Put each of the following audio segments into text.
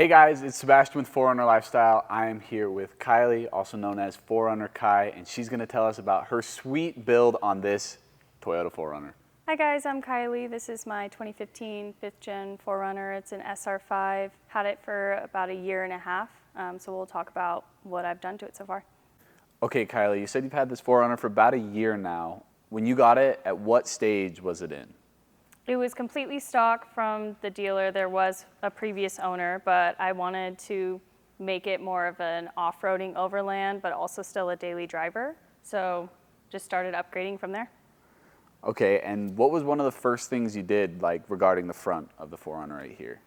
Hey guys, it's Sebastian with 4Runner Lifestyle. I am here with Kylie, also known as 4Runner Kai, and she's going to tell us about her sweet build on this Toyota 4Runner. Hi guys, I'm Kylie. This is my 2015 5th Gen 4Runner. It's an SR5. Had it for about a year and a half, so we'll talk about what I've done to it so far. Okay Kylie, you said you've had this 4Runner for about a year now. When you got it, at what stage was it in? It was completely stock from the dealer. There was a previous owner, but I wanted to make it more of an off-roading Overland, but also still a daily driver. So just started upgrading from there. Okay, and what was one of the first things you did, like regarding the front of the 4Runner right here?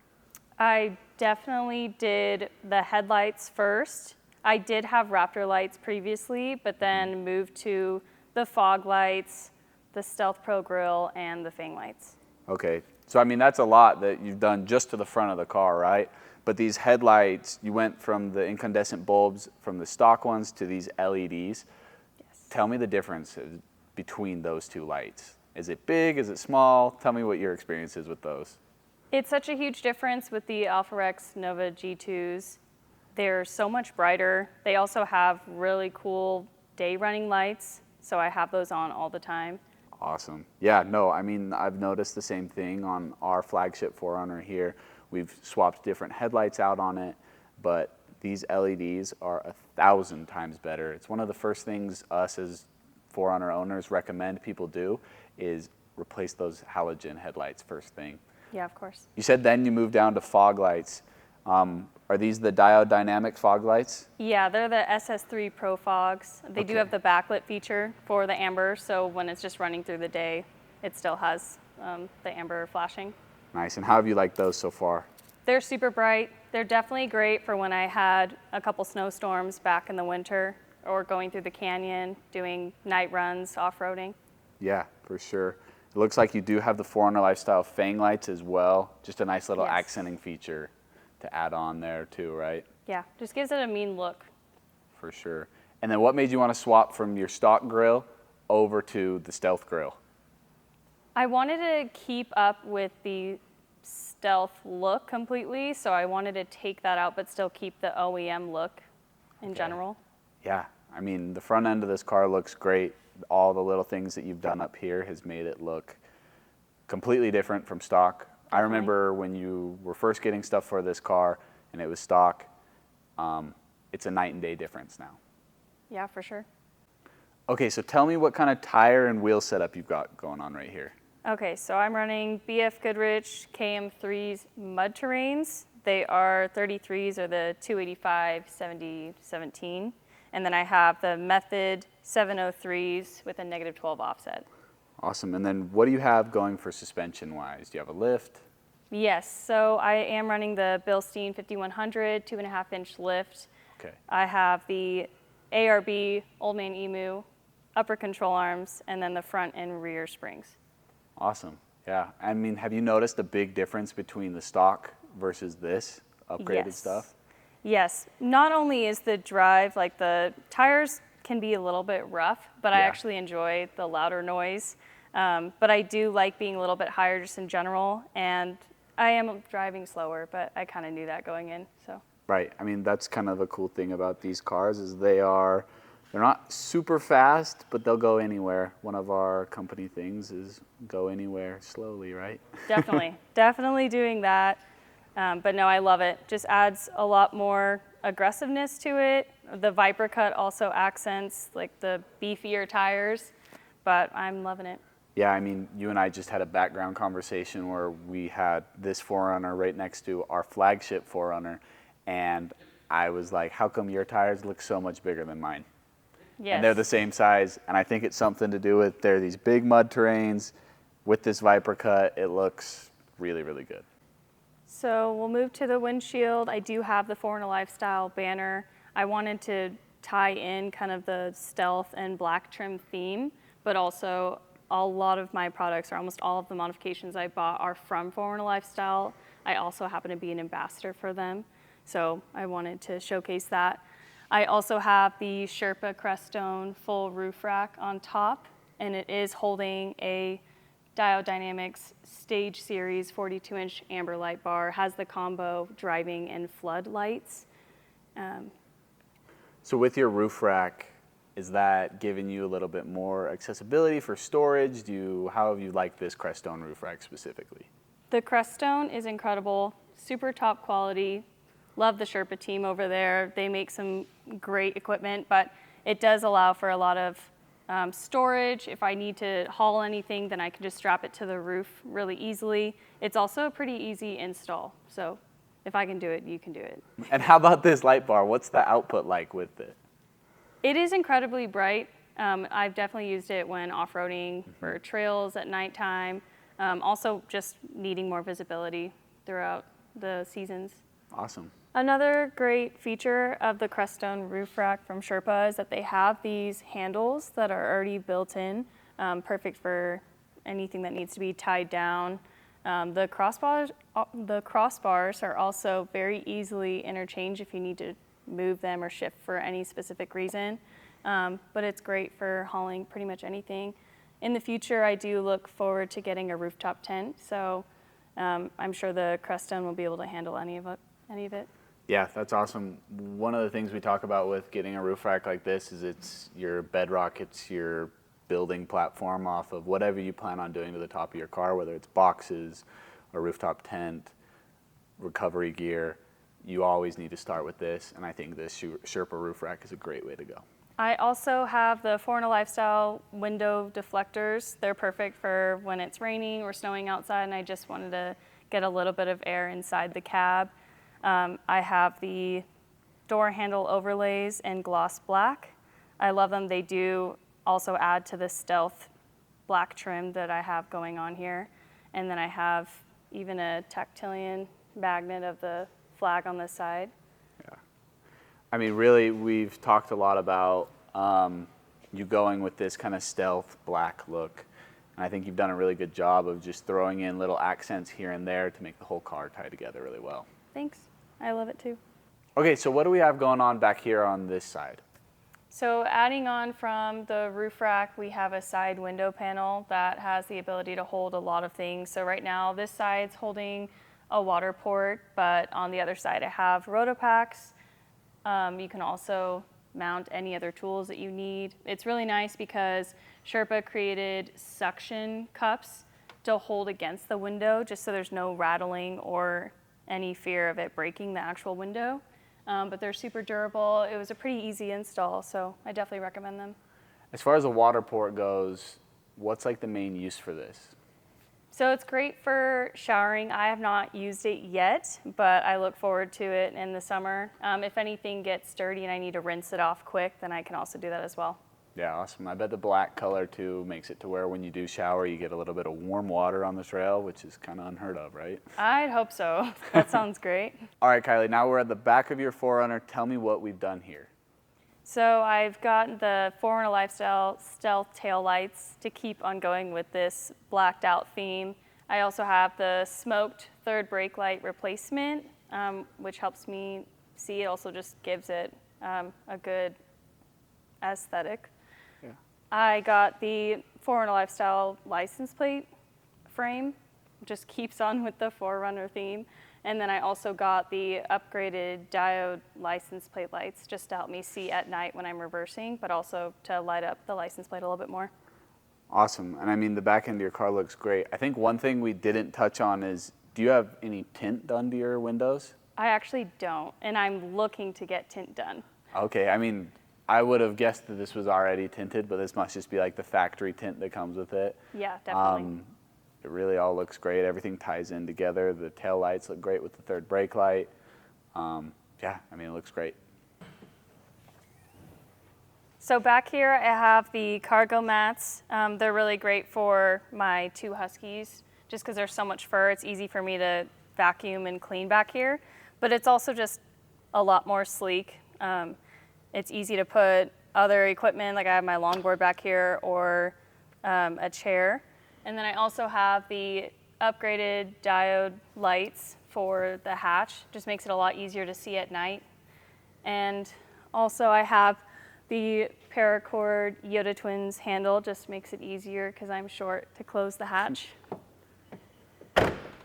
I definitely did the headlights first. I did have Raptor lights previously, but then moved to the fog lights, the Stealth Pro Grille, and the fang lights. Okay, so I mean that's a lot that you've done just to the front of the car, right? But these headlights, you went from the incandescent bulbs from the stock ones to these LEDs. Yes. Tell me the difference between those two lights. Is it big? Is it small? Tell me what your experience is with those. It's such a huge difference with the Alpharex Nova G2s. They're so much brighter. They also have really cool day running lights, so I have those on all the time. Awesome. Yeah, no, I mean, I've noticed the same thing on our flagship 4Runner here. We've swapped different headlights out on it, but these LEDs are 1,000 times better. It's one of the first things us as 4Runner owners recommend people do is replace those halogen headlights first thing. Yeah, of course. You said then you moved down to fog lights. Are these the Diode Dynamics fog lights? Yeah, they're the SS3 Pro Fogs. They do have the backlit feature for the amber, so when it's just running through the day, it still has the amber flashing. Nice, and how have you liked those so far? They're super bright. They're definitely great for when I had a couple snowstorms back in the winter or going through the canyon, doing night runs, off-roading. Yeah, for sure. It looks like you do have the 4Runner Lifestyle fang lights as well. Just a nice little accenting feature to add on there too, right? Yeah, just gives it a mean look. For sure. And then what made you want to swap from your stock grill over to the Stealth grill? I wanted to keep up with the Stealth look completely, so I wanted to take that out but still keep the OEM look in general. Yeah, I mean, the front end of this car looks great. All the little things that you've done up here has made it look completely different from stock. I remember when you were first getting stuff for this car and it was stock, it's a night and day difference now. Yeah, for sure. Okay, so tell me what kind of tire and wheel setup you've got going on right here. Okay, so I'm running BF Goodrich KM3's Mud Terrains. They are 33s or the 285/70/17. And then I have the Method 703s with a -12 offset. Awesome. And then what do you have going for suspension-wise? Do you have a lift? Yes, so I am running the Bilstein 5100 2.5-inch lift. Okay. I have the ARB Old Man Emu upper control arms, and then the front and rear springs. Awesome. Yeah. I mean, have you noticed a big difference between the stock versus this upgraded stuff? Yes. Not only is the drive, like the tires can be a little bit rough, but I actually enjoy the louder noise. But I do like being a little bit higher just in general, and I am driving slower, but I kind of knew that going in, so. Right. I mean, that's kind of the cool thing about these cars is they're not super fast, but they'll go anywhere. One of our company things is go anywhere slowly, right? Definitely. Definitely doing that. But no, I love it. Just adds a lot more aggressiveness to it. The Viper Cut also accents like the beefier tires, but I'm loving it. Yeah, I mean, you and I just had a background conversation where we had this 4Runner right next to our flagship 4Runner, and I was like, how come your tires look so much bigger than mine? Yes. And they're the same size, and I think it's something to do with they're these big mud terrains. With this Viper Cut, it looks really, really good. So we'll move to the windshield. I do have the 4Runner Lifestyle banner. I wanted to tie in kind of the stealth and black trim theme, but also a lot of my products, or almost all of the modifications I bought, are from 4Runner Lifestyle. I also happen to be an ambassador for them, so I wanted to showcase that. I also have the Sherpa Crestone full roof rack on top, and it is holding a Diode Dynamics Stage Series 42-inch amber light bar. Has the combo driving and flood lights. So with your roof rack, is that giving you a little bit more accessibility for storage? How have you liked this Crestone roof rack specifically? The Crestone is incredible, super top quality. Love the Sherpa team over there. They make some great equipment, but it does allow for a lot of storage. If I need to haul anything, then I can just strap it to the roof really easily. It's also a pretty easy install. So if I can do it, you can do it. And how about this light bar? What's the output like with it? It is incredibly bright. I've definitely used it when off-roading for trails at nighttime. Also just needing more visibility throughout the seasons. Awesome. Another great feature of the Crestone roof rack from Sherpa is that they have these handles that are already built in, perfect for anything that needs to be tied down. The crossbars are also very easily interchanged if you need to move them or shift for any specific reason. But it's great for hauling pretty much anything. In the future, I do look forward to getting a rooftop tent, so I'm sure the Crestone will be able to handle any of it. Yeah, that's awesome. One of the things we talk about with getting a roof rack like this is it's your bedrock, it's your building platform off of whatever you plan on doing to the top of your car, whether it's boxes, a rooftop tent, recovery gear. You always need to start with this, and I think this Sherpa roof rack is a great way to go. I also have the 4Runner Lifestyle window deflectors. They're perfect for when it's raining or snowing outside and I just wanted to get a little bit of air inside the cab. I have the door handle overlays in gloss black. I love them. They do also add to the stealth black trim that I have going on here. And then I have even a Tactilian magnet of the flag on this side. Yeah. I mean, really, we've talked a lot about you going with this kind of stealth black look. And I think you've done a really good job of just throwing in little accents here and there to make the whole car tie together really well. Thanks. I love it too. Okay, so what do we have going on back here on this side? So adding on from the roof rack, we have a side window panel that has the ability to hold a lot of things. So right now, this side's holding a Waterport, but on the other side, I have Rotopax. You can also mount any other tools that you need. It's really nice because Sherpa created suction cups to hold against the window, just so there's no rattling or any fear of it breaking the actual window. But they're super durable. It was a pretty easy install, so I definitely recommend them. As far as the Waterport goes, what's like the main use for this? So it's great for showering. I have not used it yet, but I look forward to it in the summer. If anything gets dirty and I need to rinse it off quick, then I can also do that as well. Yeah, awesome. I bet the black color too makes it to where when you do shower, you get a little bit of warm water on the trail, which is kind of unheard of, right? I'd hope so. That sounds great. All right, Kylie, now we're at the back of your 4Runner. Tell me what we've done here. So I've got the 4Runner Lifestyle Stealth Taillights to keep on going with this blacked out theme. I also have the smoked third brake light replacement, which helps me see. It also just gives it a good aesthetic. Yeah. I got the 4Runner Lifestyle license plate frame, just keeps on with the 4Runner theme. And then I also got the upgraded diode license plate lights just to help me see at night when I'm reversing, but also to light up the license plate a little bit more. Awesome. And I mean, the back end of your car looks great. I think one thing we didn't touch on is, do you have any tint done to your windows? I actually don't, and I'm looking to get tint done. Okay, I mean, I would have guessed that this was already tinted, but this must just be like the factory tint that comes with it. Yeah, definitely. It really all looks great. Everything ties in together. The tail lights look great with the third brake light. Yeah, I mean, it looks great. So back here, I have the cargo mats. They're really great for my two Huskies, just because there's so much fur. It's easy for me to vacuum and clean back here, but it's also just a lot more sleek. It's easy to put other equipment, like I have my longboard back here, or a chair. And then I also have the upgraded diode lights for the hatch. Just makes it a lot easier to see at night. And also I have The Paracord Yota Twins handle just makes it easier because I'm short to close the hatch.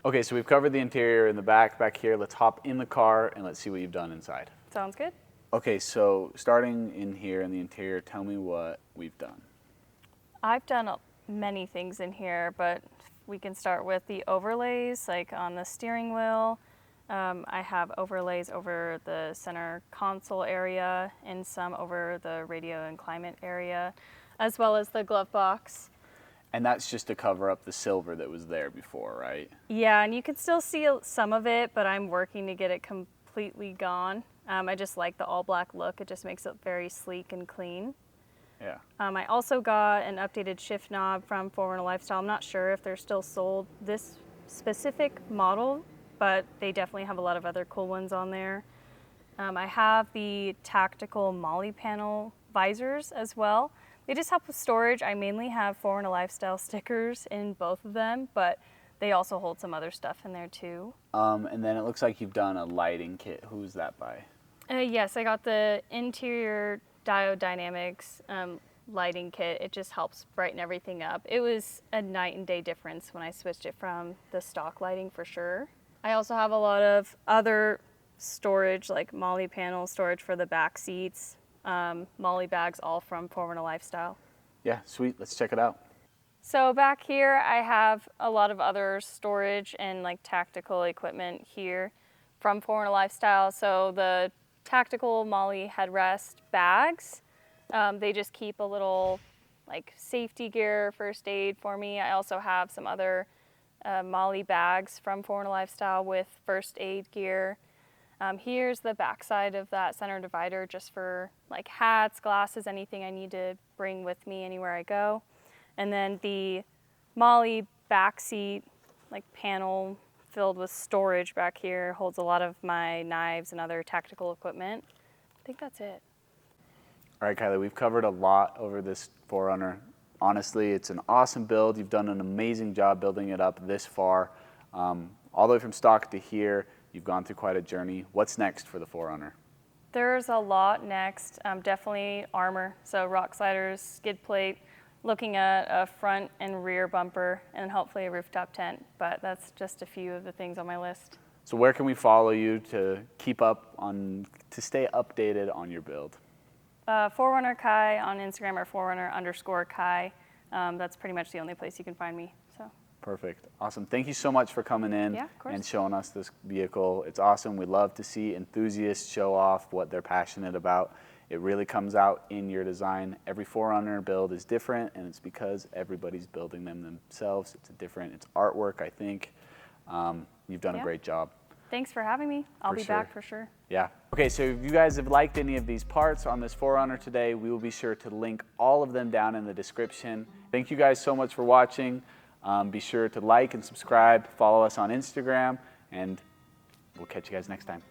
Okay, so we've covered the interior and the back here. Let's hop in the car and let's see what you've done inside. Sounds good. Okay, so starting in here in the interior, tell me what we've done. I've done many things in here, but we can start with the overlays, like on the steering wheel. I have overlays over the center console area and some over the radio and climate area, as well as the glove box. And that's just to cover up the silver that was there before, right? Yeah, and you can still see some of it, but I'm working to get it completely gone. I just like the all black look. It just makes it very sleek and clean. Yeah. I also got an updated shift knob from 4Runner Lifestyle. I'm not sure if they're still sold this specific model, but they definitely have a lot of other cool ones on there. I have the tactical Molly panel visors as well. They just help with storage. I mainly have 4Runner Lifestyle stickers in both of them, but they also hold some other stuff in there too. And then it looks like you've done a lighting kit. Who's that by? Yes, I got the interior Diode Dynamics lighting kit. It just helps brighten everything up. It was a night and day difference when I switched it from the stock lighting for sure. I also have a lot of other storage, like Molly panel storage for the back seats, Molly bags, all from 4Runner Lifestyle. Yeah, sweet. Let's check it out. So back here, I have a lot of other storage and like tactical equipment here from 4Runner Lifestyle. So the tactical Molly headrest bags, they just keep a little like safety gear, first aid for me. I also have some other Molly bags from 4Runner Lifestyle with first aid gear. Here's the backside of that center divider just for like hats, glasses, anything I need to bring with me anywhere I go. And then the Molly back seat like panel filled with storage back here holds a lot of my knives and other tactical equipment. I think that's it. All right, Kylie, we've covered a lot over this 4Runner. Honestly, it's an awesome build. You've done an amazing job building it up this far. All the way from stock to here, you've gone through quite a journey. What's next for the 4Runner? There's a lot next. Definitely armor, so rock sliders, skid plate, looking at a front and rear bumper, and hopefully a rooftop tent, but that's just a few of the things on my list. So where can we follow you to keep up on, to stay updated on your build? 4Runner Kai on Instagram or 4Runner_Kai. That's pretty much the only place you can find me. So. Perfect. Awesome. Thank you so much for coming in and showing us this vehicle. It's awesome. We love to see enthusiasts show off what they're passionate about. It really comes out in your design. Every 4Runner build is different, and it's because everybody's building them themselves. It's artwork, I think. You've done a great job. Thanks for having me. I'll be back for sure. Yeah. Okay, so if you guys have liked any of these parts on this 4Runner today, we will be sure to link all of them down in the description. Thank you guys so much for watching. Be sure to like and subscribe, follow us on Instagram, and we'll catch you guys next time.